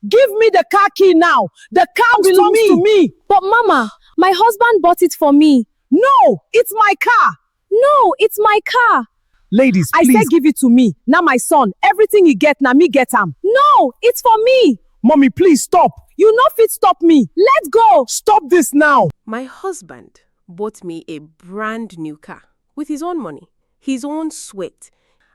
Give me the car key now. The car belongs to me. But Mama, my husband bought it for me. No, it's my car. No, it's my car. Ladies, I please. said give it to me. Now my son, everything he get, now me get him. No, it's for me. Mommy, please stop. You no fit stop me. Let's go. Stop this now. My husband bought me a brand new car with his own money, his own sweat.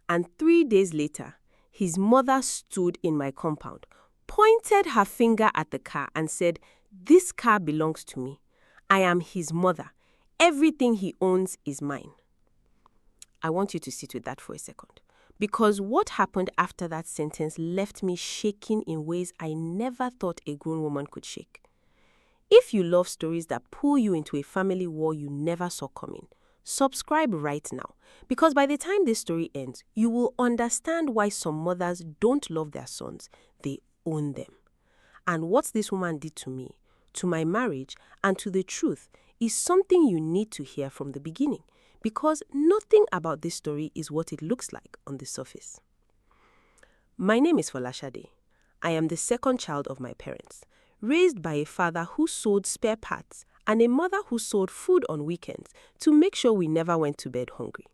And 3 days later, his mother stood in my compound, pointed her finger at the car and said, "This car belongs to me. I am his mother. Everything he owns is mine." I want you to sit with that for a second, because what happened after that sentence left me shaking in ways I never thought a grown woman could shake. If you love stories that pull you into a family war you never saw coming, subscribe right now, because by the time this story ends, you will understand why some mothers don't love their sons, they own them. And what this woman did to me, to my marriage, and to the truth is something you need to hear from the beginning, because nothing about this story is what it looks like on the surface. My name is Folasade. I am the second child of my parents, raised by a father who sold spare parts and a mother who sold food on weekends to make sure we never went to bed hungry.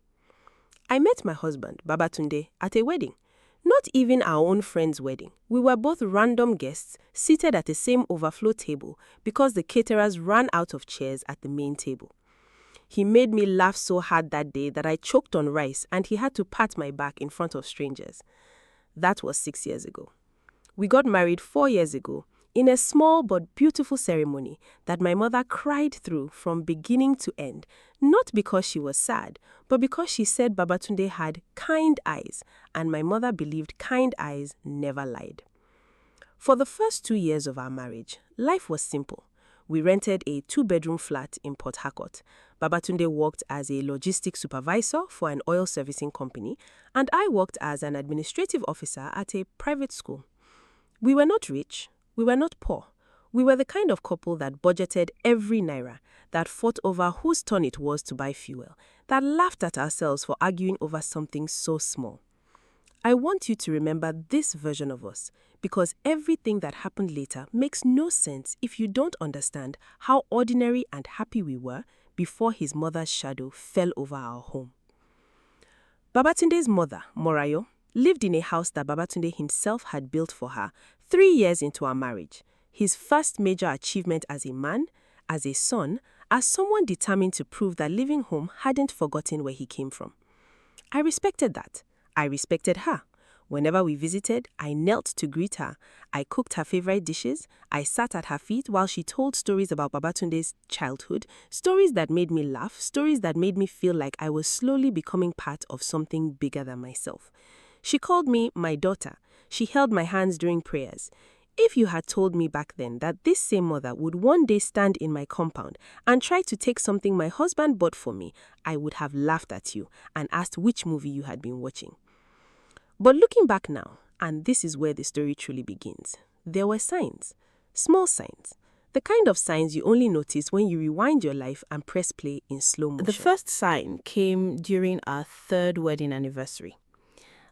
I met my husband, Babatunde, at a wedding. Not even our own friend's wedding. We were both random guests seated at the same overflow table because the caterers ran out of chairs at the main table. He made me laugh so hard that day that I choked on rice and he had to pat my back in front of strangers. That was 6 years ago. We got married 4 years ago in a small but beautiful ceremony that my mother cried through from beginning to end, not because she was sad, but because she said Babatunde had kind eyes, and my mother believed kind eyes never lied. For the first 2 years of our marriage, life was simple. We rented a 2-bedroom flat in Port Harcourt. Babatunde worked as a logistics supervisor for an oil servicing company, and I worked as an administrative officer at a private school. We were not rich. We were not poor. We were the kind of couple that budgeted every naira, that fought over whose turn it was to buy fuel, that laughed at ourselves for arguing over something so small. I want you to remember this version of us, because everything that happened later makes no sense if you don't understand how ordinary and happy we were before his mother's shadow fell over our home. Babatunde's mother, Morayo, lived in a house that Babatunde himself had built for her 3 years into our marriage, his first major achievement as a man, as a son, as someone determined to prove that living home hadn't forgotten where he came from. I respected that. I respected her. Whenever we visited, I knelt to greet her. I cooked her favorite dishes. I sat at her feet while she told stories about Babatunde's childhood, stories that made me laugh, stories that made me feel like I was slowly becoming part of something bigger than myself. She called me my daughter. She held my hands during prayers. If you had told me back then that this same mother would one day stand in my compound and try to take something my husband bought for me, I would have laughed at you and asked which movie you had been watching. But looking back now, and this is where the story truly begins, there were signs, small signs, the kind of signs you only notice when you rewind your life and press play in slow motion. The first sign came during our 3rd wedding anniversary.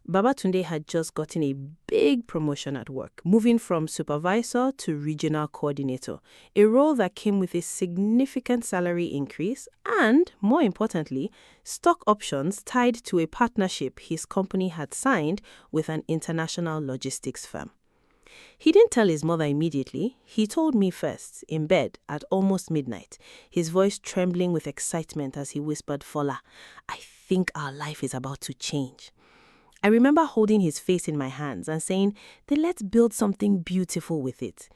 Babatunde had just gotten a big promotion at work, moving from supervisor to regional coordinator, a role that came with a significant salary increase and, more importantly, stock options tied to a partnership his company had signed with an international logistics firm. He didn't tell his mother immediately. He told me first, in bed at almost midnight, his voice trembling with excitement as he whispered, "Fola, I think our life is about to change." I remember holding his face in my hands and saying, "Then let's build something beautiful with it."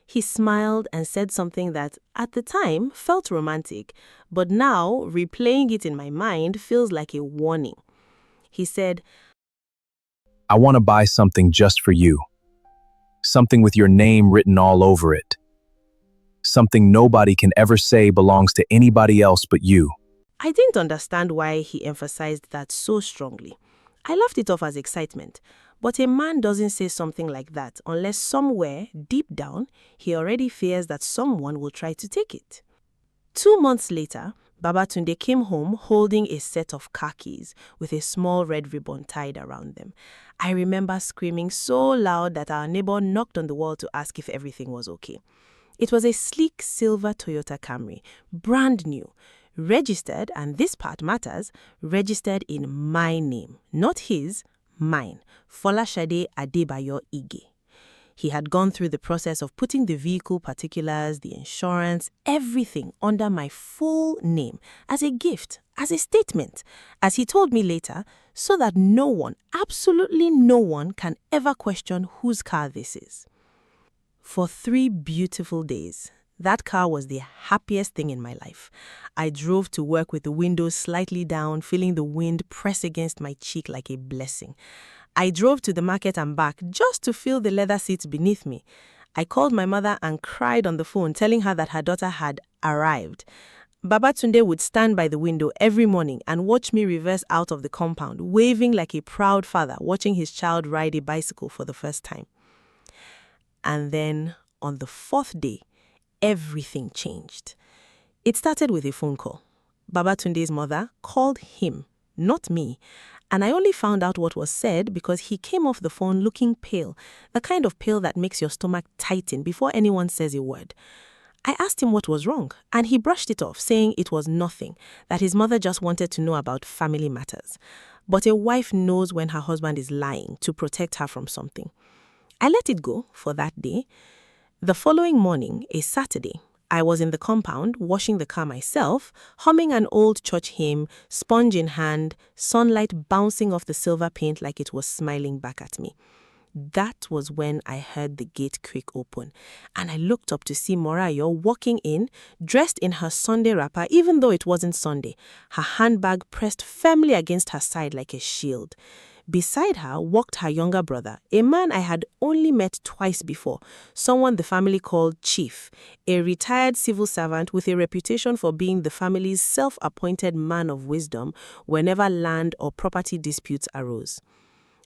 He smiled and said something that, at the time, felt romantic, but now, replaying it in my mind, feels like a warning. He said, I want to buy something just for you. Something with your name written all over it. Something nobody can ever say belongs to anybody else but you. I didn't understand why he emphasized that so strongly. I laughed it off as excitement, but a man doesn't say something like that unless somewhere, deep down, he already fears that someone will try to take it. 2 months later, Babatunde came home holding a set of car keys with a small red ribbon tied around them. I remember screaming so loud that our neighbor knocked on the wall to ask if everything was okay. It was a sleek silver Toyota Camry, brand new, registered, and this part matters, registered in my name, not his, mine, Folasade Adebayo Ige. He had gone through the process of putting the vehicle particulars, the insurance, everything under my full name as a gift, as a statement, as he told me later, so that no one, absolutely no one, can ever question whose car this is. For 3 beautiful days, that car was the happiest thing in my life. I drove to work with the windows slightly down, feeling the wind press against my cheek like a blessing. I drove to the market and back just to feel the leather seats beneath me. I called my mother and cried on the phone, telling her that her daughter had arrived. Babatunde would stand by the window every morning and watch me reverse out of the compound, waving like a proud father watching his child ride a bicycle for the first time. And then, on the 4th day, everything changed. It started with a phone call. Babatunde's mother called him, not me, and I only found out what was said because he came off the phone looking pale, the kind of pale that makes your stomach tighten before anyone says a word. I asked him what was wrong, and he brushed it off, saying it was nothing, that his mother just wanted to know about family matters. But a wife knows when her husband is lying to protect her from something. I let it go for that day. The following morning, a Saturday, I was in the compound, washing the car myself, humming an old church hymn, sponge in hand, sunlight bouncing off the silver paint like it was smiling back at me. That was when I heard the gate creak open, and I looked up to see Morayo walking in, dressed in her Sunday wrapper even though it wasn't Sunday, her handbag pressed firmly against her side like a shield. Beside her walked her younger brother, a man I had only met twice before, someone the family called Chief, a retired civil servant with a reputation for being the family's self-appointed man of wisdom whenever land or property disputes arose.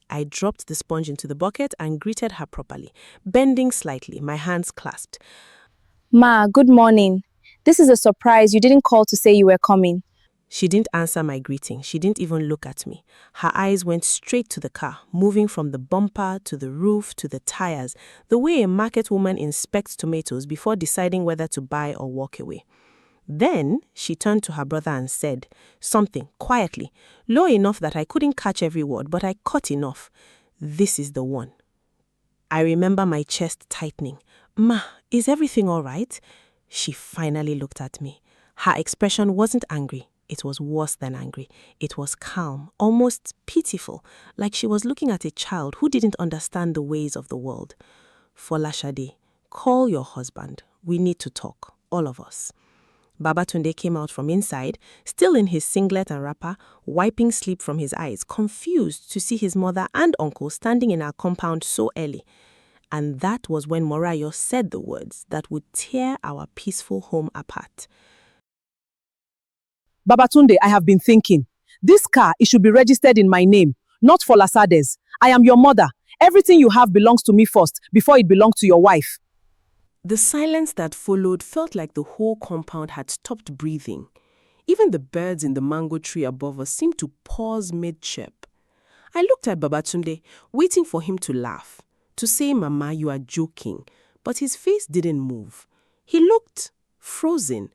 I dropped the sponge into the bucket and greeted her properly, bending slightly, my hands clasped. Ma, good morning. This is a surprise. You didn't call to say you were coming. She didn't answer my greeting. She didn't even look at me. Her eyes went straight to the car, moving from the bumper to the roof to the tires, the way a market woman inspects tomatoes before deciding whether to buy or walk away. Then she turned to her brother and said something quietly, low enough that I couldn't catch every word, but I caught enough. This is the one. I remember my chest tightening. Ma, is everything all right? She finally looked at me. Her expression wasn't angry. It was worse than angry. It was calm, almost pitiful, like she was looking at a child who didn't understand the ways of the world. Folasade, call your husband. We need to talk, all of us. Babatunde came out from inside, still in his singlet and wrapper, wiping sleep from his eyes, confused to see his mother and uncle standing in our compound so early. And that was when Morayo said the words that would tear our peaceful home apart. Babatunde, I have been thinking. This car, it should be registered in my name, not Folasade's. I am your mother. Everything you have belongs to me first, before it belonged to your wife. The silence that followed felt like the whole compound had stopped breathing. Even the birds in the mango tree above us seemed to pause mid-chirp. I looked at Babatunde, waiting for him to laugh, to say, "Mama, you are joking," but his face didn't move. He looked frozen,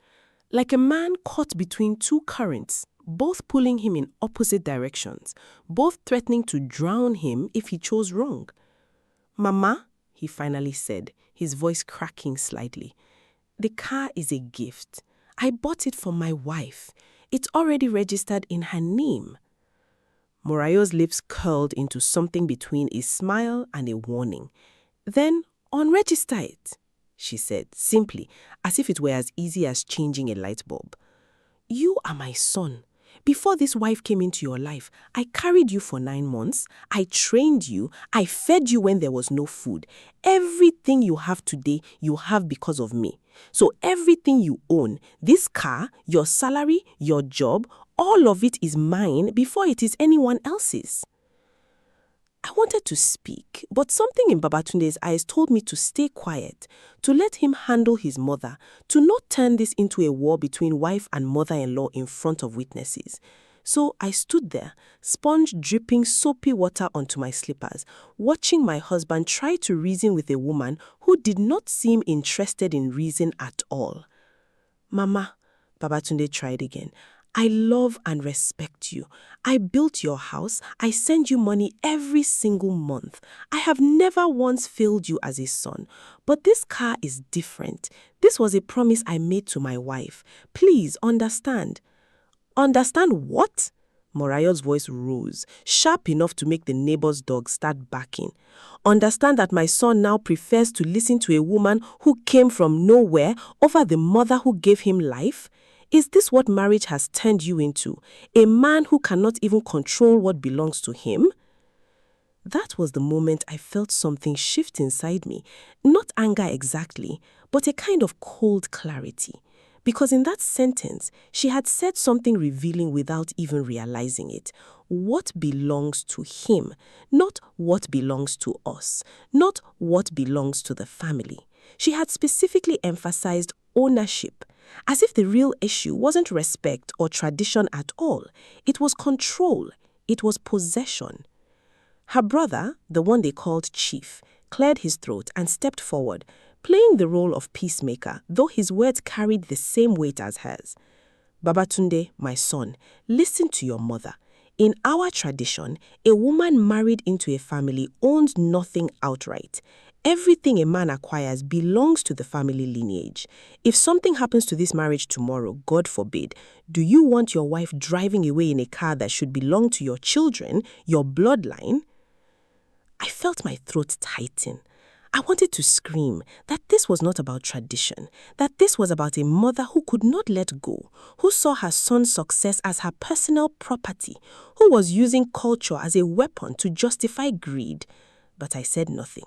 like a man caught between two currents, both pulling him in opposite directions, both threatening to drown him if he chose wrong. "Mama," he finally said, his voice cracking slightly, "the car is a gift. I bought it for my wife. It's already registered in her name." Morayo's lips curled into something between a smile and a warning. "Then unregister it," she said, simply, as if it were as easy as changing a light bulb. "You are my son. Before this wife came into your life, I carried you for 9 months. I trained you. I fed you when there was no food. Everything you have today, you have because of me. So everything you own, this car, your salary, your job, all of it is mine before it is anyone else's." I wanted to speak, but something in Babatunde's eyes told me to stay quiet, to let him handle his mother, to not turn this into a war between wife and mother-in-law in front of witnesses. So I stood there, sponge dripping soapy water onto my slippers, watching my husband try to reason with a woman who did not seem interested in reason at all. Mama, Babatunde tried again. I love and respect you. I built your house. I send you money every single month. I have never once failed you as a son. But this car is different. This was a promise I made to my wife. Please understand. Understand what? Morayo's voice rose, sharp enough to make the neighbor's dog start barking. Understand that my son now prefers to listen to a woman who came from nowhere over the mother who gave him life? Is this what marriage has turned you into? A man who cannot even control what belongs to him? That was the moment I felt something shift inside me. Not anger exactly, but a kind of cold clarity. Because in that sentence, she had said something revealing without even realizing it. What belongs to him, not what belongs to us, not what belongs to the family. She had specifically emphasized ownership, as if the real issue wasn't respect or tradition at all. It was control. It was possession. Her brother, the one they called Chief, cleared his throat and stepped forward, playing the role of peacemaker, though his words carried the same weight as hers. Babatunde, my son, listen to your mother. In our tradition, a woman married into a family owns nothing outright. Everything a man acquires belongs to the family lineage. If something happens to this marriage tomorrow, God forbid, do you want your wife driving away in a car that should belong to your children, your bloodline? I felt my throat tighten. I wanted to scream that this was not about tradition, that this was about a mother who could not let go, who saw her son's success as her personal property, who was using culture as a weapon to justify greed. But I said nothing.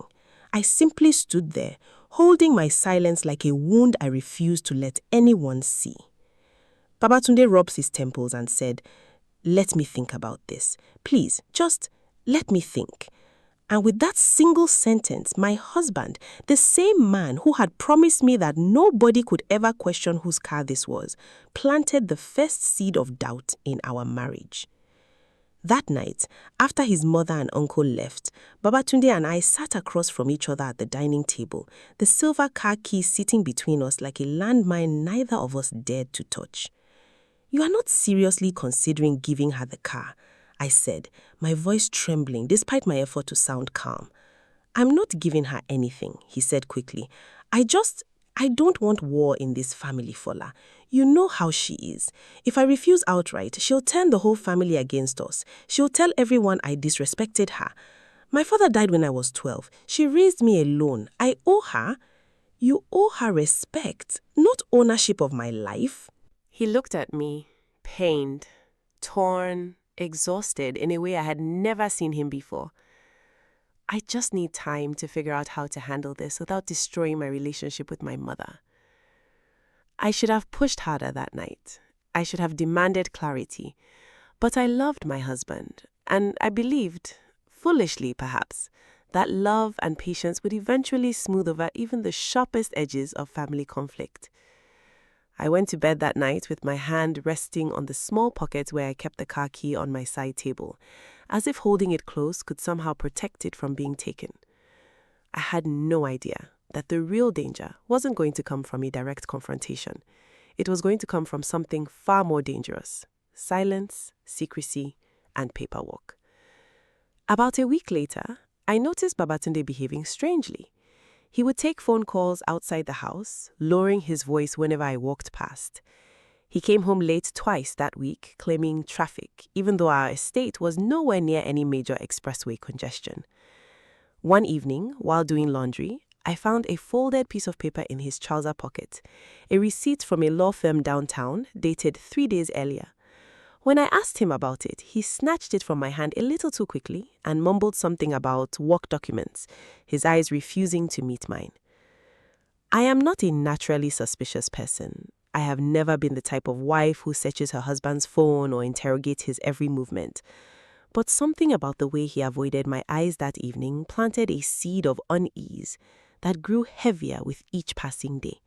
I simply stood there, holding my silence like a wound I refused to let anyone see. Babatunde rubs his temples and said, "Let me think about this. Please, just let me think." And with that single sentence, my husband, the same man who had promised me that nobody could ever question whose car this was, planted the first seed of doubt in our marriage. That night, after his mother and uncle left, Babatunde and I sat across from each other at the dining table, the silver car key sitting between us like a landmine neither of us dared to touch. "You are not seriously considering giving her the car," I said, my voice trembling despite my effort to sound calm. "I'm not giving her anything," he said quickly. I don't want war in this family, Fola. You know how she is. If I refuse outright, she'll turn the whole family against us. She'll tell everyone I disrespected her. My father died when I was 12. She raised me alone. I owe her. You owe her respect, not ownership of my life." He looked at me, pained, torn, exhausted in a way I had never seen him before. I just need time to figure out how to handle this without destroying my relationship with my mother. I should have pushed harder that night. I should have demanded clarity. But I loved my husband, and I believed, foolishly perhaps, that love and patience would eventually smooth over even the sharpest edges of family conflict. I went to bed that night with my hand resting on the small pocket where I kept the car key on my side table, as if holding it close could somehow protect it from being taken. I had no idea that the real danger wasn't going to come from a direct confrontation. It was going to come from something far more dangerous: silence, secrecy, and paperwork. About a week later, I noticed Babatunde behaving strangely. He would take phone calls outside the house, lowering his voice whenever I walked past. He came home late twice that week, claiming traffic, even though our estate was nowhere near any major expressway congestion. One evening, while doing laundry, I found a folded piece of paper in his trouser pocket, a receipt from a law firm downtown, dated 3 days earlier. When I asked him about it, he snatched it from my hand a little too quickly and mumbled something about work documents, his eyes refusing to meet mine. I am not a naturally suspicious person. I have never been the type of wife who searches her husband's phone or interrogates his every movement. But something about the way he avoided my eyes that evening planted a seed of unease that grew heavier with each passing day.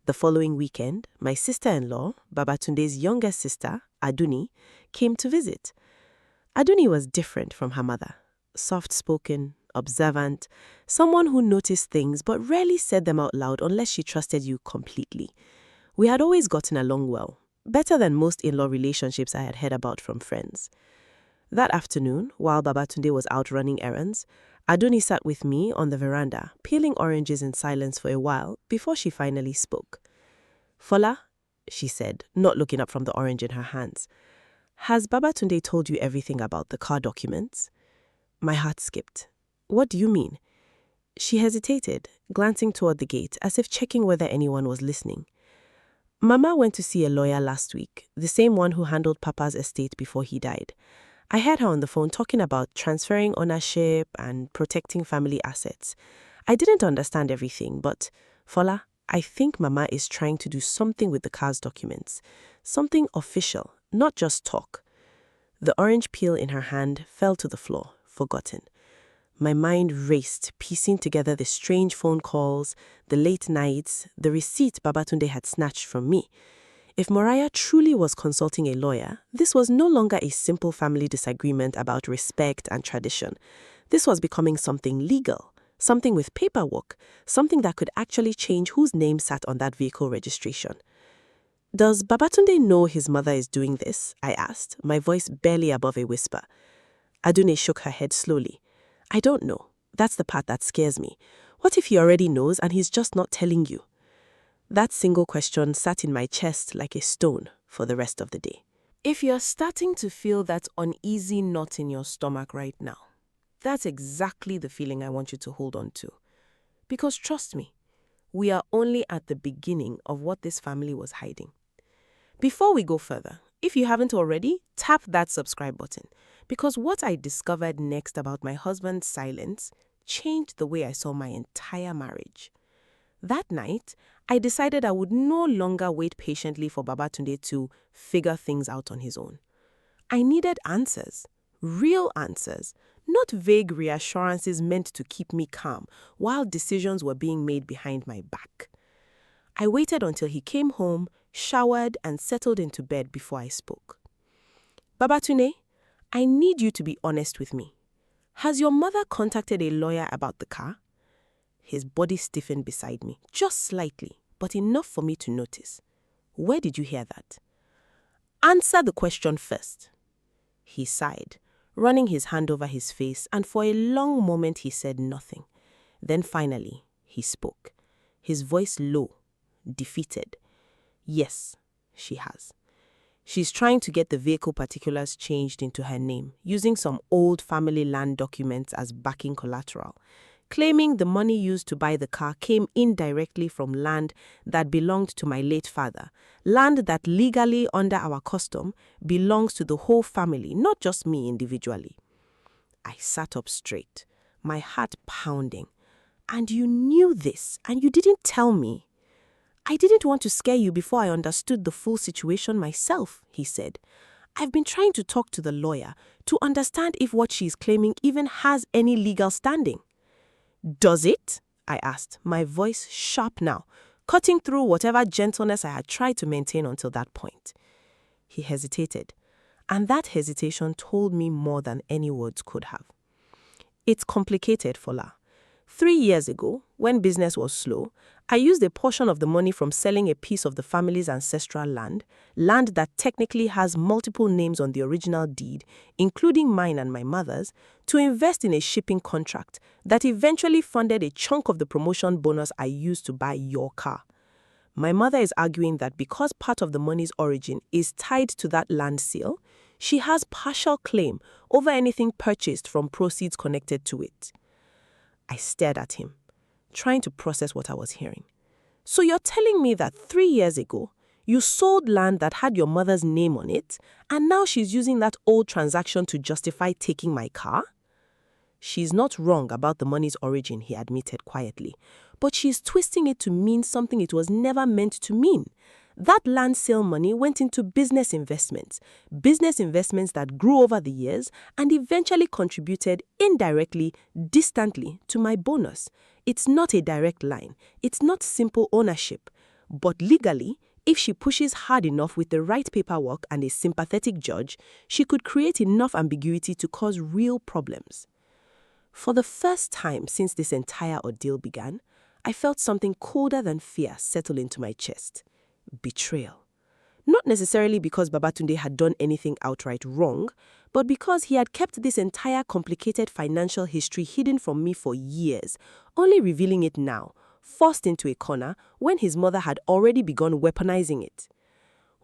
The following weekend, my sister-in-law, Babatunde's younger sister, Aduni, came to visit. Aduni was different from her mother. Soft-spoken, observant, someone who noticed things but rarely said them out loud unless she trusted you completely. We had always gotten along well, better than most in-law relationships I had heard about from friends. That afternoon, while Babatunde was out running errands, Aduni sat with me on the veranda, peeling oranges in silence for a while before she finally spoke. "Fola," she said, not looking up from the orange in her hands, "has Babatunde told you everything about the car documents?" My heart skipped. "What do you mean?" She hesitated, glancing toward the gate as if checking whether anyone was listening. "Mama went to see a lawyer last week, the same one who handled Papa's estate before he died. I heard her on the phone talking about transferring ownership and protecting family assets. I didn't understand everything, but, Fola, I think Mama is trying to do something with the car's documents. Something official, not just talk." The orange peel in her hand fell to the floor, forgotten. My mind raced, piecing together the strange phone calls, the late nights, the receipt Babatunde had snatched from me. If Moriah truly was consulting a lawyer, this was no longer a simple family disagreement about respect and tradition. This was becoming something legal, something with paperwork, something that could actually change whose name sat on that vehicle registration. "Does Babatunde know his mother is doing this?" I asked, my voice barely above a whisper. Adune shook her head slowly. "I don't know. That's the part that scares me. What if he already knows and he's just not telling you?" That single question sat in my chest like a stone for the rest of the day. If you're starting to feel that uneasy knot in your stomach right now, that's exactly the feeling I want you to hold on to. Because trust me, we are only at the beginning of what this family was hiding. Before we go further, if you haven't already, tap that subscribe button. Because what I discovered next about my husband's silence changed the way I saw my entire marriage. That night, I decided I would no longer wait patiently for Babatunde to figure things out on his own. I needed answers, real answers, not vague reassurances meant to keep me calm while decisions were being made behind my back. I waited until he came home, showered, and settled into bed before I spoke. "Babatunde, I need you to be honest with me. Has your mother contacted a lawyer about the car?" His body stiffened beside me, just slightly, but enough for me to notice. "Where did you hear that?" "Answer the question first." He sighed, running his hand over his face, and for a long moment he said nothing. Then finally, he spoke, his voice low, defeated. "Yes, she has. She's trying to get the vehicle particulars changed into her name, using some old family land documents as backing collateral, claiming the money used to buy the car came indirectly from land that belonged to my late father, land that legally, under our custom, belongs to the whole family, not just me individually." I sat up straight, my heart pounding. "And you knew this, and you didn't tell me?" "I didn't want to scare you before I understood the full situation myself," he said. "I've been trying to talk to the lawyer to understand if what she's claiming even has any legal standing." "Does it?" I asked, my voice sharp now, cutting through whatever gentleness I had tried to maintain until that point. He hesitated, and that hesitation told me more than any words could have. "It's complicated, Fola. 3 years ago, when business was slow, I used a portion of the money from selling a piece of the family's ancestral land that technically has multiple names on the original deed, including mine and my mother's, to invest in a shipping contract that eventually funded a chunk of the promotion bonus I used to buy your car. My mother is arguing that because part of the money's origin is tied to that land sale, she has partial claim over anything purchased from proceeds connected to it." I stared at him, trying to process what I was hearing. "So you're telling me that 3 years ago, you sold land that had your mother's name on it, and now she's using that old transaction to justify taking my car?" "She's not wrong about the money's origin," he admitted quietly, "but she's twisting it to mean something it was never meant to mean. That land sale money went into business investments that grew over the years and eventually contributed indirectly, distantly, to my bonus. It's not a direct line. It's not simple ownership. But legally, if she pushes hard enough with the right paperwork and a sympathetic judge, she could create enough ambiguity to cause real problems. For the first time since this entire ordeal began, I felt something colder than fear settle into my chest. Betrayal. Not necessarily because Babatunde had done anything outright wrong, but because he had kept this entire complicated financial history hidden from me for years, only revealing it now, forced into a corner when his mother had already begun weaponizing it.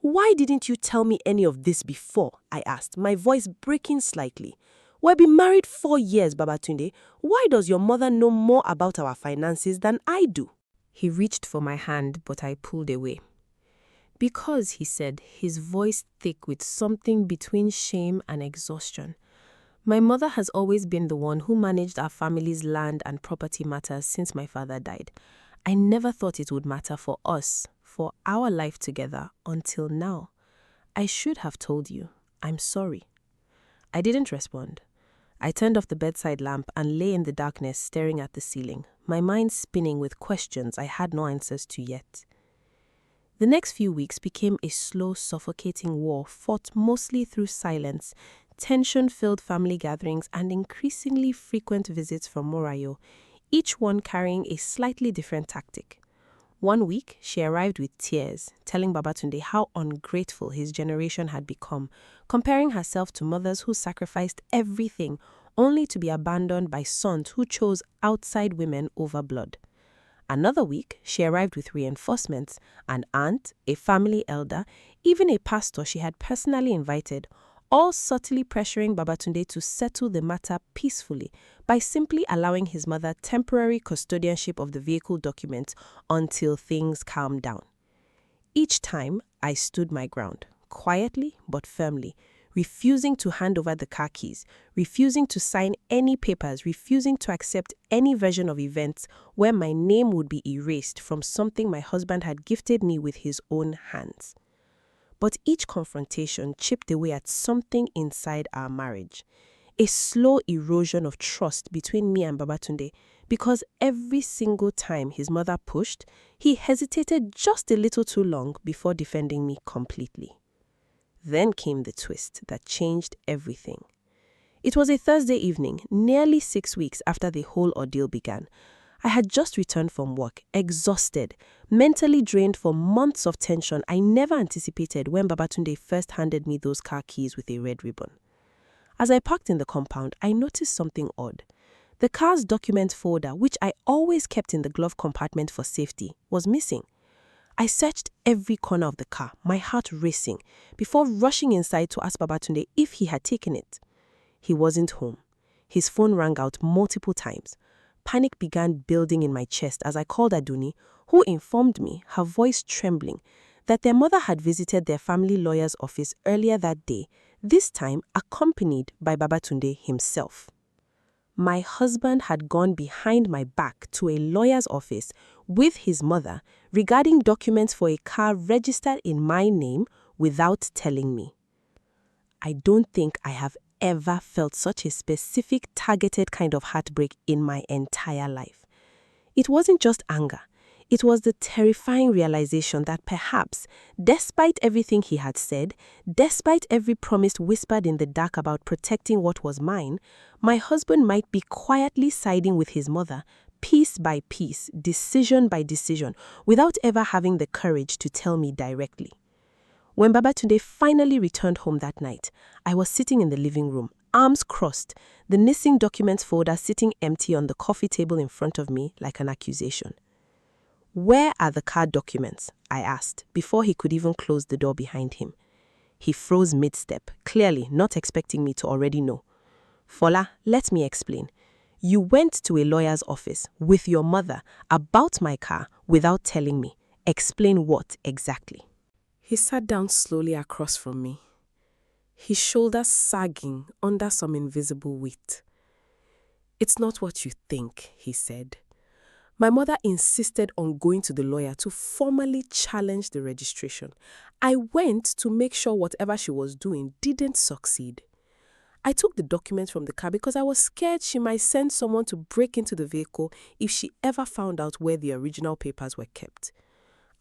"Why didn't you tell me any of this before?" I asked, my voice breaking slightly. "We've been married 4 years, Babatunde. Why does your mother know more about our finances than I do?" He reached for my hand, but I pulled away. "Because," he said, his voice thick with something between shame and exhaustion, "my mother has always been the one who managed our family's land and property matters since my father died. I never thought it would matter for us, for our life together, until now. I should have told you. I'm sorry." I didn't respond. I turned off the bedside lamp and lay in the darkness staring at the ceiling, my mind spinning with questions I had no answers to yet. The next few weeks became a slow, suffocating war fought mostly through silence, tension-filled family gatherings, and increasingly frequent visits from Morayo, each one carrying a slightly different tactic. One week, she arrived with tears, telling Babatunde how ungrateful his generation had become, comparing herself to mothers who sacrificed everything only to be abandoned by sons who chose outside women over blood. Another week, she arrived with reinforcements, an aunt, a family elder, even a pastor she had personally invited, all subtly pressuring Babatunde to settle the matter peacefully by simply allowing his mother temporary custodianship of the vehicle documents until things calmed down. Each time, I stood my ground, quietly but firmly, refusing to hand over the car keys, refusing to sign any papers, refusing to accept any version of events where my name would be erased from something my husband had gifted me with his own hands. But each confrontation chipped away at something inside our marriage, a slow erosion of trust between me and Babatunde, because every single time his mother pushed, he hesitated just a little too long before defending me completely. Then came the twist that changed everything. It was a Thursday evening, nearly 6 weeks after the whole ordeal began. I had just returned from work, exhausted, mentally drained from months of tension I never anticipated when Babatunde first handed me those car keys with a red ribbon. As I parked in the compound, I noticed something odd. The car's document folder, which I always kept in the glove compartment for safety, was missing. I searched every corner of the car, my heart racing, before rushing inside to ask Babatunde if he had taken it. He wasn't home. His phone rang out multiple times. Panic began building in my chest as I called Aduni, who informed me, her voice trembling, that their mother had visited their family lawyer's office earlier that day, this time accompanied by Babatunde himself. My husband had gone behind my back to a lawyer's office with his mother regarding documents for a car registered in my name without telling me. I don't think I have ever felt such a specific, targeted kind of heartbreak in my entire life. It wasn't just anger. It was the terrifying realization that perhaps, despite everything he had said, despite every promise whispered in the dark about protecting what was mine, my husband might be quietly siding with his mother, piece by piece, decision by decision, without ever having the courage to tell me directly. When Babatunde finally returned home that night, I was sitting in the living room, arms crossed, the missing documents folder sitting empty on the coffee table in front of me like an accusation. "Where are the car documents?" I asked, before he could even close the door behind him. He froze mid-step, clearly not expecting me to already know. "Fola, let me explain. You went to a lawyer's office with your mother about my car without telling me. Explain what exactly?" He sat down slowly across from me, his shoulders sagging under some invisible weight. "It's not what you think," he said. My mother insisted on going to the lawyer to formally challenge the registration. I went to make sure whatever she was doing didn't succeed. I took the documents from the car because I was scared she might send someone to break into the vehicle if she ever found out where the original papers were kept.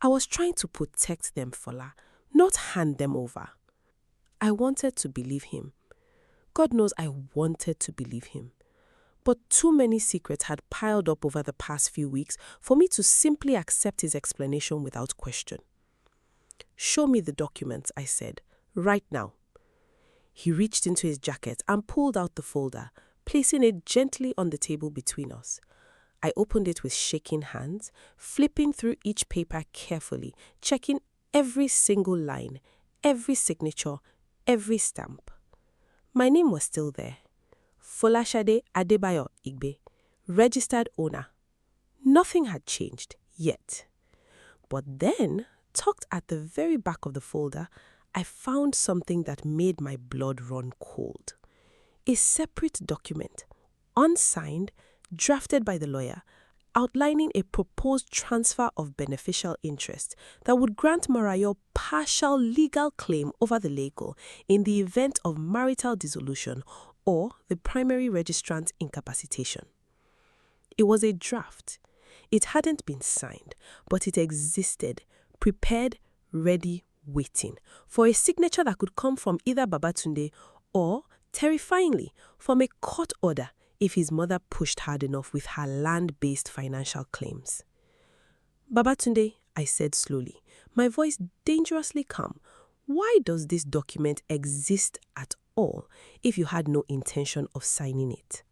I was trying to protect them, Fola, not hand them over. I wanted to believe him. God knows I wanted to believe him. But too many secrets had piled up over the past few weeks for me to simply accept his explanation without question. "Show me the documents," I said, "right now." He reached into his jacket and pulled out the folder, placing it gently on the table between us. I opened it with shaking hands, flipping through each paper carefully, checking every single line, every signature, every stamp. My name was still there. Folasade Adebayo Igbe, registered owner. Nothing had changed yet. But then, tucked at the very back of the folder, I found something that made my blood run cold. A separate document, unsigned, drafted by the lawyer, outlining a proposed transfer of beneficial interest that would grant Marayo partial legal claim over the legal in the event of marital dissolution or the primary registrant's incapacitation. It was a draft. It hadn't been signed, but it existed, prepared, ready, waiting for a signature that could come from either Babatunde or, terrifyingly, from a court order if his mother pushed hard enough with her land-based financial claims. "Babatunde," I said slowly, my voice dangerously calm, "why does this document exist at all if you had no intention of signing it?"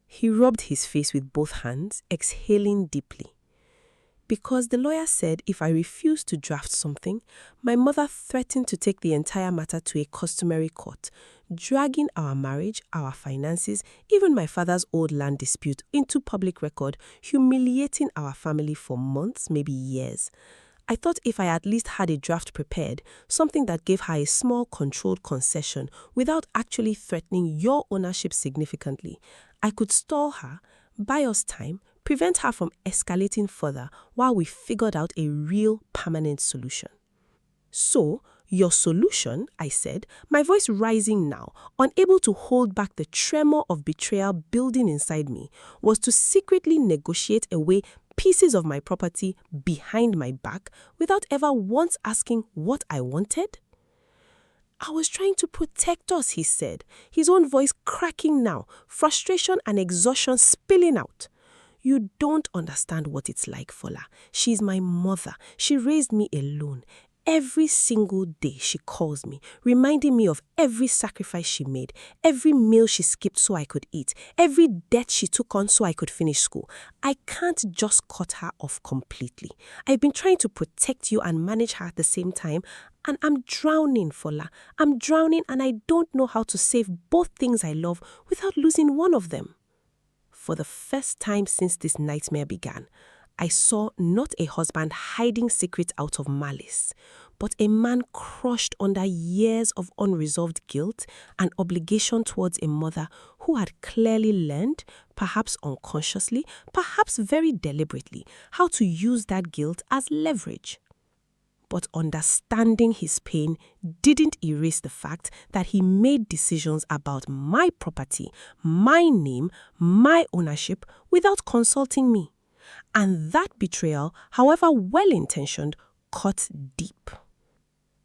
He rubbed his face with both hands, exhaling deeply. "Because the lawyer said if I refused to draft something, my mother threatened to take the entire matter to a customary court, dragging our marriage, our finances, even my father's old land dispute into public record, humiliating our family for months, maybe years. I thought if I at least had a draft prepared, something that gave her a small controlled concession without actually threatening your ownership significantly, I could stall her, buy us time, prevent her from escalating further while we figured out a real permanent solution." "So, your solution," I said, my voice rising now, unable to hold back the tremor of betrayal building inside me, was to secretly negotiate away pieces of my property behind my back without ever once asking what I wanted? "I was trying to protect us," he said, his own voice cracking now, frustration and exhaustion spilling out. "You don't understand what it's like, Fola. She's my mother. She raised me alone. Every single day she calls me, reminding me of every sacrifice she made, every meal she skipped so I could eat, every debt she took on so I could finish school. I can't just cut her off completely. I've been trying to protect you and manage her at the same time, and I'm drowning, Fola. I'm drowning and I don't know how to save both things I love without losing one of them." For the first time since this nightmare began, I saw not a husband hiding secrets out of malice, but a man crushed under years of unresolved guilt and obligation towards a mother who had clearly learned, perhaps unconsciously, perhaps very deliberately, how to use that guilt as leverage. But understanding his pain didn't erase the fact that he made decisions about my property, my name, my ownership without consulting me. And that betrayal, however well-intentioned, cut deep.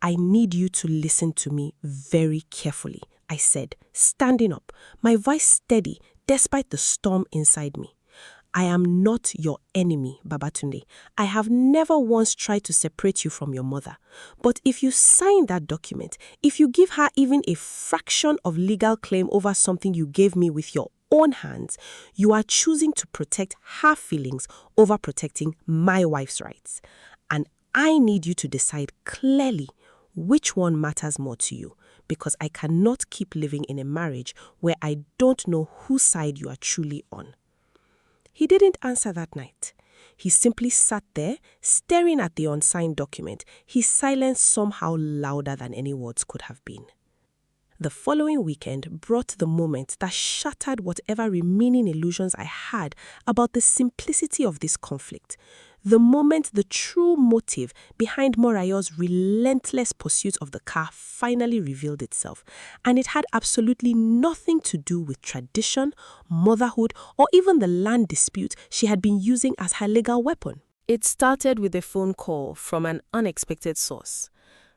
"I need you to listen to me very carefully," I said, standing up, my voice steady despite the storm inside me. "I am not your enemy, Babatunde. I have never once tried to separate you from your mother. But if you sign that document, if you give her even a fraction of legal claim over something you gave me with your own hands, you are choosing to protect her feelings over protecting my wife's rights. And I need you to decide clearly which one matters more to you, because I cannot keep living in a marriage where I don't know whose side you are truly on." He didn't answer that night. He simply sat there, staring at the unsigned document, his silence somehow louder than any words could have been. The following weekend brought the moment that shattered whatever remaining illusions I had about the simplicity of this conflict. The moment the true motive behind Morayo's relentless pursuit of the car finally revealed itself, and it had absolutely nothing to do with tradition, motherhood, or even the land dispute she had been using as her legal weapon. It started with a phone call from an unexpected source.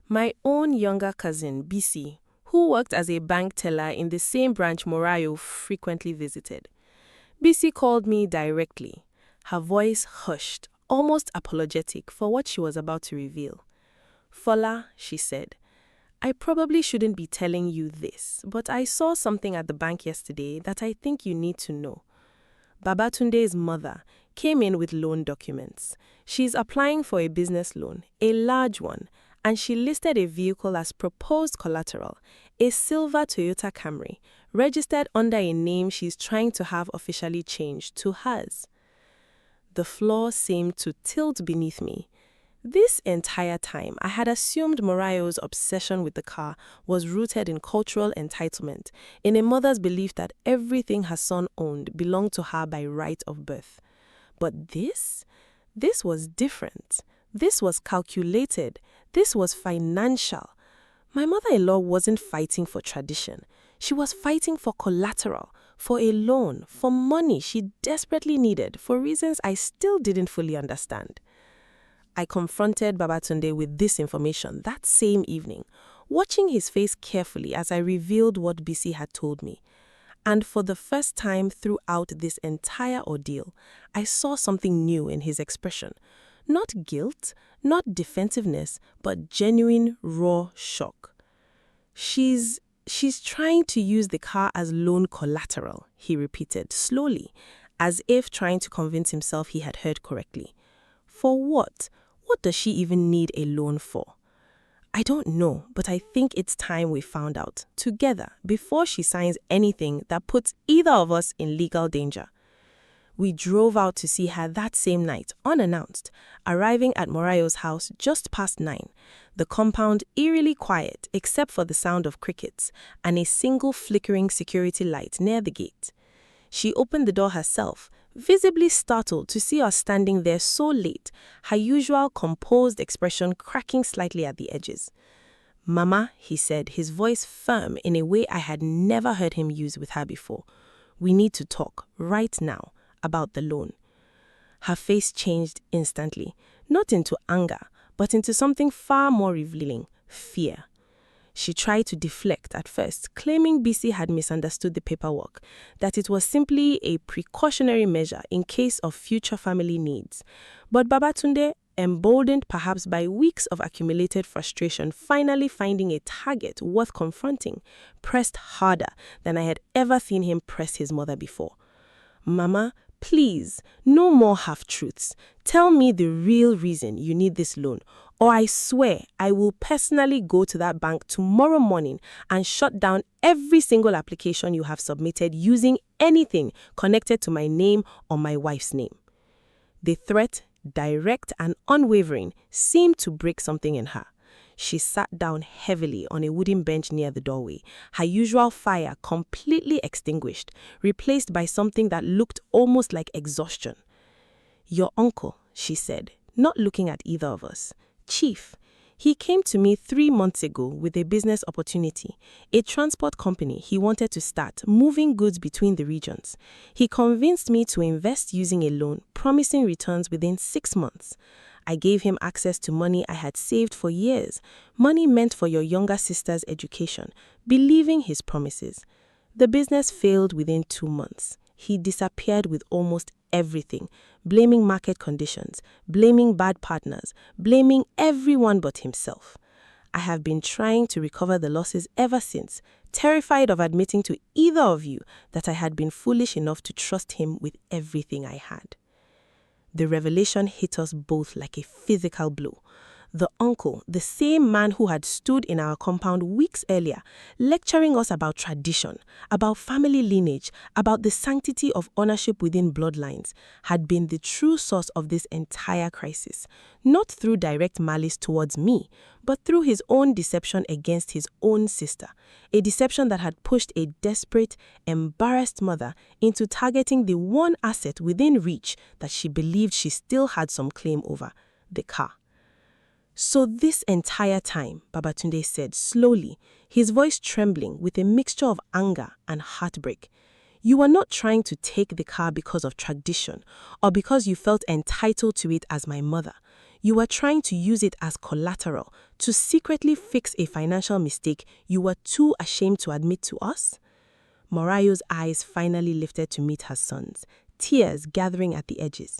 My own younger cousin, BC, who worked as a bank teller in the same branch Morayo frequently visited. BC called me directly, her voice hushed, almost apologetic for what she was about to reveal. "Fola," she said, "I probably shouldn't be telling you this, but I saw something at the bank yesterday that I think you need to know. Babatunde's mother came in with loan documents. She's applying for a business loan, a large one, and she listed a vehicle as proposed collateral, a silver Toyota Camry, registered under a name she's trying to have officially changed to hers." The floor seemed to tilt beneath me. This entire time, I had assumed Morayo's obsession with the car was rooted in cultural entitlement, in a mother's belief that everything her son owned belonged to her by right of birth. But this was different. This was calculated. This was financial. My mother-in-law wasn't fighting for tradition. She was fighting for collateral, for a loan, for money she desperately needed for reasons I still didn't fully understand. I confronted Babatunde with this information that same evening, watching his face carefully as I revealed what BC had told me. And for the first time throughout this entire ordeal, I saw something new in his expression. Not guilt, not defensiveness, but genuine, raw shock. She's trying to use the car as loan collateral, he repeated slowly, as if trying to convince himself he had heard correctly. For what? What does she even need a loan for? I don't know, but I think it's time we found out, together, before she signs anything that puts either of us in legal danger. We drove out to see her that same night, unannounced, arriving at Morayo's house just past 9, the compound eerily quiet except for the sound of crickets and a single flickering security light near the gate. She opened the door herself, visibly startled to see us standing there so late, her usual composed expression cracking slightly at the edges. "Mama," he said, his voice firm in a way I had never heard him use with her before. "We need to talk, right now, about the loan." Her face changed instantly, not into anger, but into something far more revealing, fear. She tried to deflect at first, claiming BC had misunderstood the paperwork, that it was simply a precautionary measure in case of future family needs. But Babatunde, emboldened perhaps by weeks of accumulated frustration, finally finding a target worth confronting, pressed harder than I had ever seen him press his mother before. "Mama, please, no more half-truths. Tell me the real reason you need this loan, or I swear I will personally go to that bank tomorrow morning and shut down every single application you have submitted using anything connected to my name or my wife's name." The threat, direct and unwavering, seemed to break something in her. She sat down heavily on a wooden bench near the doorway, her usual fire completely extinguished, replaced by something that looked almost like exhaustion. "Your uncle," she said, not looking at either of us. "Chief. He came to me 3 months ago with a business opportunity, a transport company he wanted to start, moving goods between the regions. He convinced me to invest using a loan, promising returns within 6 months. I gave him access to money I had saved for years, money meant for your younger sister's education, believing his promises. The business failed within 2 months. He disappeared with almost everything, blaming market conditions, blaming bad partners, blaming everyone but himself. I have been trying to recover the losses ever since, terrified of admitting to either of you that I had been foolish enough to trust him with everything I had." The revelation hit us both like a physical blow. The uncle, the same man who had stood in our compound weeks earlier, lecturing us about tradition, about family lineage, about the sanctity of ownership within bloodlines, had been the true source of this entire crisis, not through direct malice towards me, but through his own deception against his own sister, a deception that had pushed a desperate, embarrassed mother into targeting the one asset within reach that she believed she still had some claim over, the car. So this entire time, Babatunde said slowly, his voice trembling with a mixture of anger and heartbreak, you are not trying to take the car because of tradition or because you felt entitled to it as my mother. You are trying to use it as collateral to secretly fix a financial mistake you were too ashamed to admit to us? Morayo's eyes finally lifted to meet her son's, tears gathering at the edges.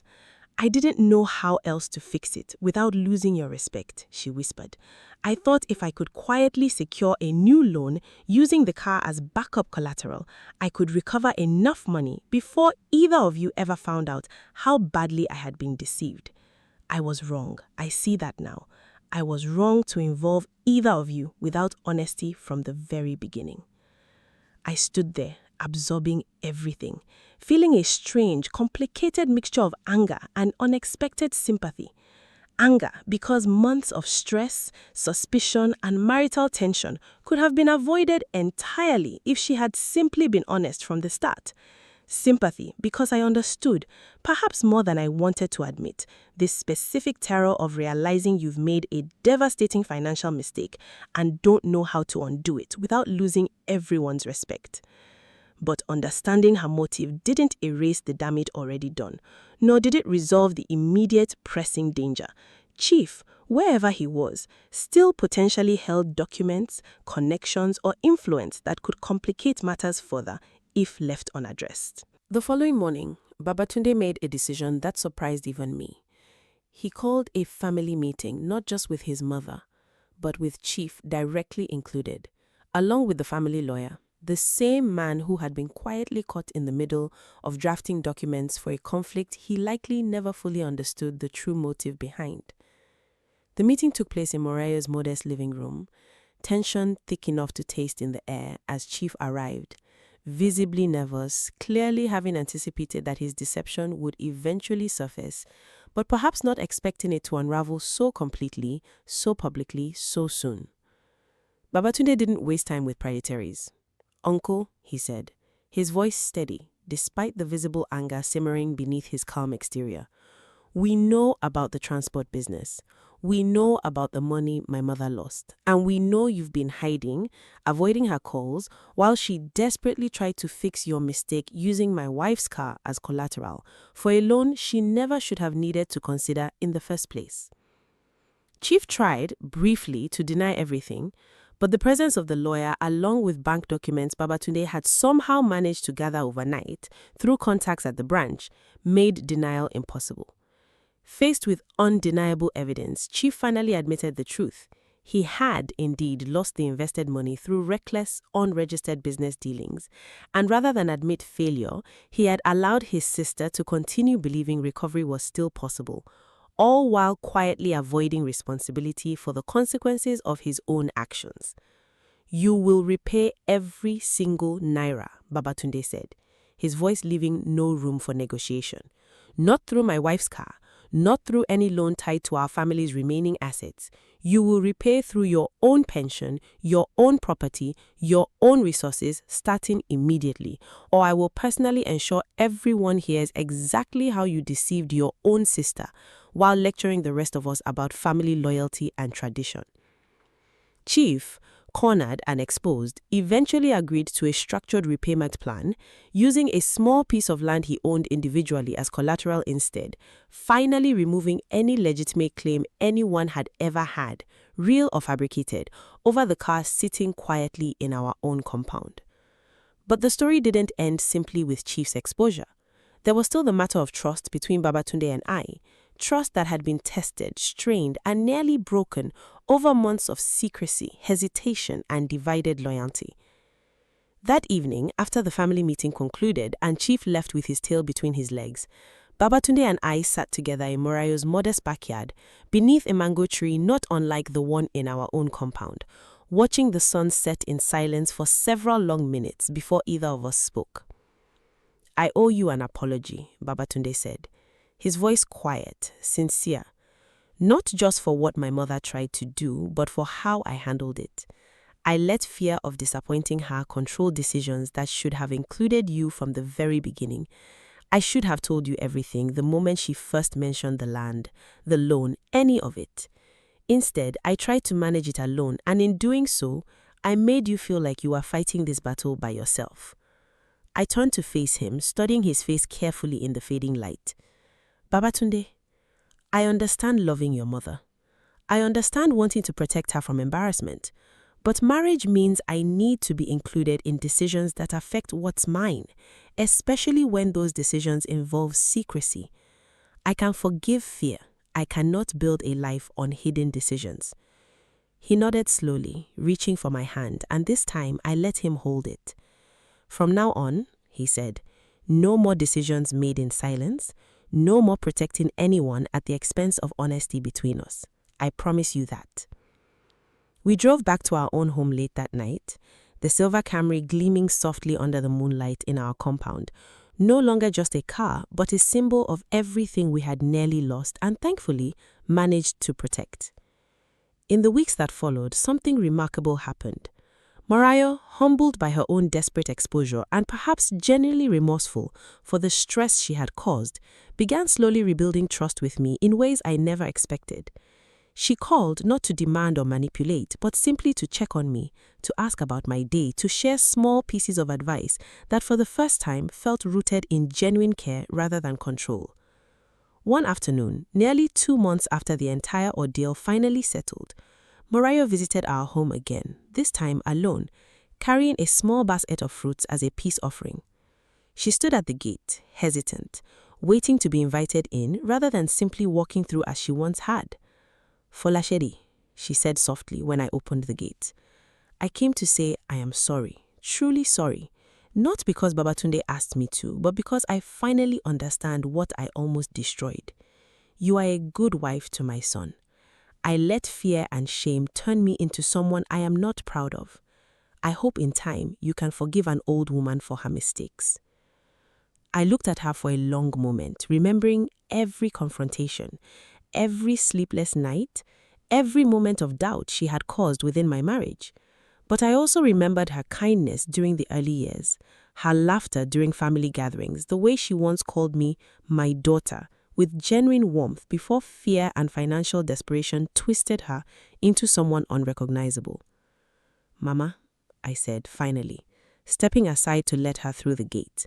I didn't know how else to fix it without losing your respect, she whispered. I thought if I could quietly secure a new loan using the car as backup collateral, I could recover enough money before either of you ever found out how badly I had been deceived. I was wrong. I see that now. I was wrong to involve either of you without honesty from the very beginning. I stood there, absorbing everything, feeling a strange, complicated mixture of anger and unexpected sympathy. Anger because months of stress, suspicion, and marital tension could have been avoided entirely if she had simply been honest from the start. Sympathy because I understood, perhaps more than I wanted to admit, this specific terror of realizing you've made a devastating financial mistake and don't know how to undo it without losing everyone's respect. But understanding her motive didn't erase the damage already done, nor did it resolve the immediate pressing danger. Chief, wherever he was, still potentially held documents, connections, or influence that could complicate matters further if left unaddressed. The following morning, Babatunde made a decision that surprised even me. He called a family meeting not just with his mother, but with Chief directly included, along with the family lawyer, the same man who had been quietly caught in the middle of drafting documents for a conflict he likely never fully understood the true motive behind. The meeting took place in Morayo's modest living room, tension thick enough to taste in the air as Chief arrived, visibly nervous, clearly having anticipated that his deception would eventually surface, but perhaps not expecting it to unravel so completely, so publicly, so soon. Babatunde didn't waste time with prioritaries. Uncle, he said, his voice steady, despite the visible anger simmering beneath his calm exterior. We know about the transport business. We know about the money my mother lost. And we know you've been hiding, avoiding her calls, while she desperately tried to fix your mistake using my wife's car as collateral for a loan she never should have needed to consider in the first place. Chief tried, briefly, to deny everything, but the presence of the lawyer, along with bank documents Babatunde had somehow managed to gather overnight through contacts at the branch, made denial impossible. Faced with undeniable evidence, Chief finally admitted the truth. He had indeed lost the invested money through reckless, unregistered business dealings, and rather than admit failure, he had allowed his sister to continue believing recovery was still possible, all while quietly avoiding responsibility for the consequences of his own actions. You will repay every single naira, Babatunde said, his voice leaving no room for negotiation. Not through my wife's car, not through any loan tied to our family's remaining assets. You will repay through your own pension, your own property, your own resources, starting immediately, or I will personally ensure everyone hears exactly how you deceived your own sister while lecturing the rest of us about family loyalty and tradition. Chief, cornered and exposed, eventually agreed to a structured repayment plan, using a small piece of land he owned individually as collateral instead, finally removing any legitimate claim anyone had ever had, real or fabricated, over the car sitting quietly in our own compound. But the story didn't end simply with Chief's exposure. There was still the matter of trust between Babatunde and I, trust that had been tested, strained, and nearly broken over months of secrecy, hesitation, and divided loyalty. That evening, after the family meeting concluded and Chief left with his tail between his legs, Babatunde and I sat together in Morayo's modest backyard, beneath a mango tree not unlike the one in our own compound, watching the sun set in silence for several long minutes before either of us spoke. "I owe you an apology," Babatunde said, his voice quiet, sincere, not just for what my mother tried to do, but for how I handled it. I let fear of disappointing her control decisions that should have included you from the very beginning. I should have told you everything the moment she first mentioned the land, the loan, any of it. Instead, I tried to manage it alone, and in doing so, I made you feel like you were fighting this battle by yourself. I turned to face him, studying his face carefully in the fading light. "Babatunde, I understand loving your mother. I understand wanting to protect her from embarrassment. But marriage means I need to be included in decisions that affect what's mine, especially when those decisions involve secrecy. I can forgive fear. I cannot build a life on hidden decisions." He nodded slowly, reaching for my hand, and this time I let him hold it. "From now on," he said, "no more decisions made in silence, no more protecting anyone at the expense of honesty between us. I promise you that." We drove back to our own home late that night, the silver Camry gleaming softly under the moonlight in our compound, no longer just a car, but a symbol of everything we had nearly lost and thankfully managed to protect. In the weeks that followed, something remarkable happened. Morayo, humbled by her own desperate exposure and perhaps genuinely remorseful for the stress she had caused, began slowly rebuilding trust with me in ways I never expected. She called not to demand or manipulate, but simply to check on me, to ask about my day, to share small pieces of advice that for the first time felt rooted in genuine care rather than control. One afternoon, nearly 2 months after the entire ordeal finally settled, Morayo visited our home again, this time alone, carrying a small basket of fruits as a peace offering. She stood at the gate, hesitant, waiting to be invited in rather than simply walking through as she once had. "Folasade," she said softly when I opened the gate. "I came to say I am sorry, truly sorry, not because Babatunde asked me to, but because I finally understand what I almost destroyed. You are a good wife to my son. I let fear and shame turn me into someone I am not proud of. I hope in time you can forgive an old woman for her mistakes." I looked at her for a long moment, remembering every confrontation, every sleepless night, every moment of doubt she had caused within my marriage. But I also remembered her kindness during the early years, her laughter during family gatherings, the way she once called me my daughter, with genuine warmth before fear and financial desperation twisted her into someone unrecognizable. "Mama," I said finally, stepping aside to let her through the gate.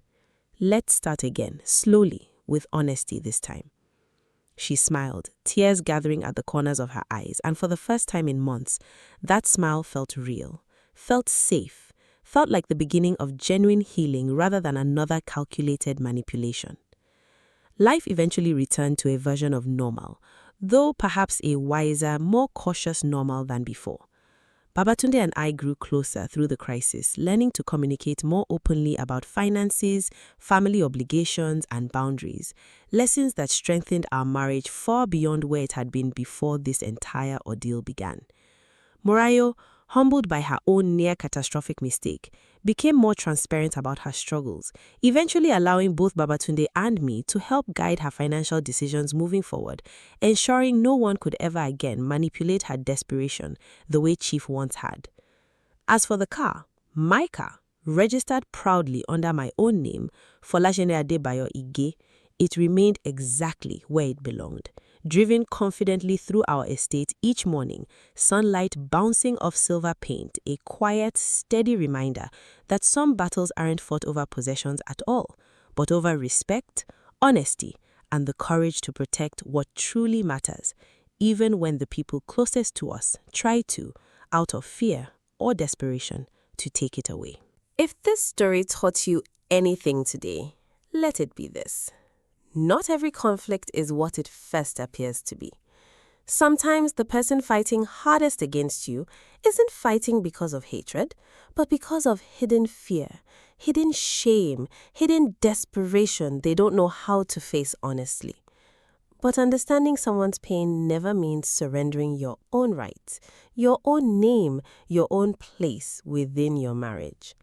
"Let's start again, slowly, with honesty this time." She smiled, tears gathering at the corners of her eyes, and for the first time in months, that smile felt real, felt safe, felt like the beginning of genuine healing rather than another calculated manipulation. Life eventually returned to a version of normal, though perhaps a wiser, more cautious normal than before. Babatunde and I grew closer through the crisis, learning to communicate more openly about finances, family obligations, and boundaries, lessons that strengthened our marriage far beyond where it had been before this entire ordeal began. Morayo, humbled by her own near-catastrophic mistake, became more transparent about her struggles, eventually allowing both Babatunde and me to help guide her financial decisions moving forward, ensuring no one could ever again manipulate her desperation the way Chief once had. As for the car, my car, registered proudly under my own name, Folasade Adebayo Ige, it remained exactly where it belonged, driven confidently through our estate each morning, sunlight bouncing off silver paint, a quiet, steady reminder that some battles aren't fought over possessions at all, but over respect, honesty, and the courage to protect what truly matters, even when the people closest to us try to, out of fear or desperation, to take it away. If this story taught you anything today, let it be this. Not every conflict is what it first appears to be. Sometimes the person fighting hardest against you isn't fighting because of hatred, but because of hidden fear, hidden shame, hidden desperation they don't know how to face honestly. But understanding someone's pain never means surrendering your own rights, your own name, your own place within your marriage.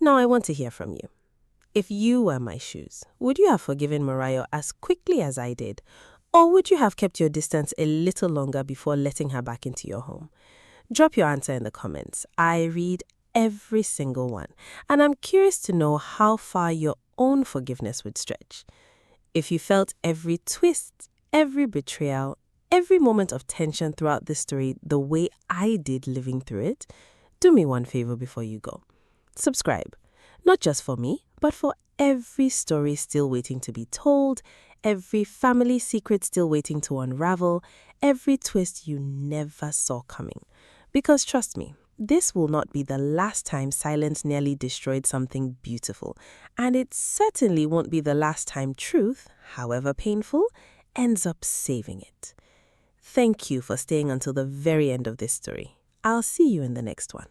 Now I want to hear from you. If you were my shoes, would you have forgiven Mariah as quickly as I did? Or would you have kept your distance a little longer before letting her back into your home? Drop your answer in the comments. I read every single one, and I'm curious to know how far your own forgiveness would stretch. If you felt every twist, every betrayal, every moment of tension throughout this story the way I did living through it, do me one favor before you go. Subscribe, not just for me, but for every story still waiting to be told, every family secret still waiting to unravel, every twist you never saw coming. Because trust me, this will not be the last time silence nearly destroyed something beautiful, and it certainly won't be the last time truth, however painful, ends up saving it. Thank you for staying until the very end of this story. I'll see you in the next one.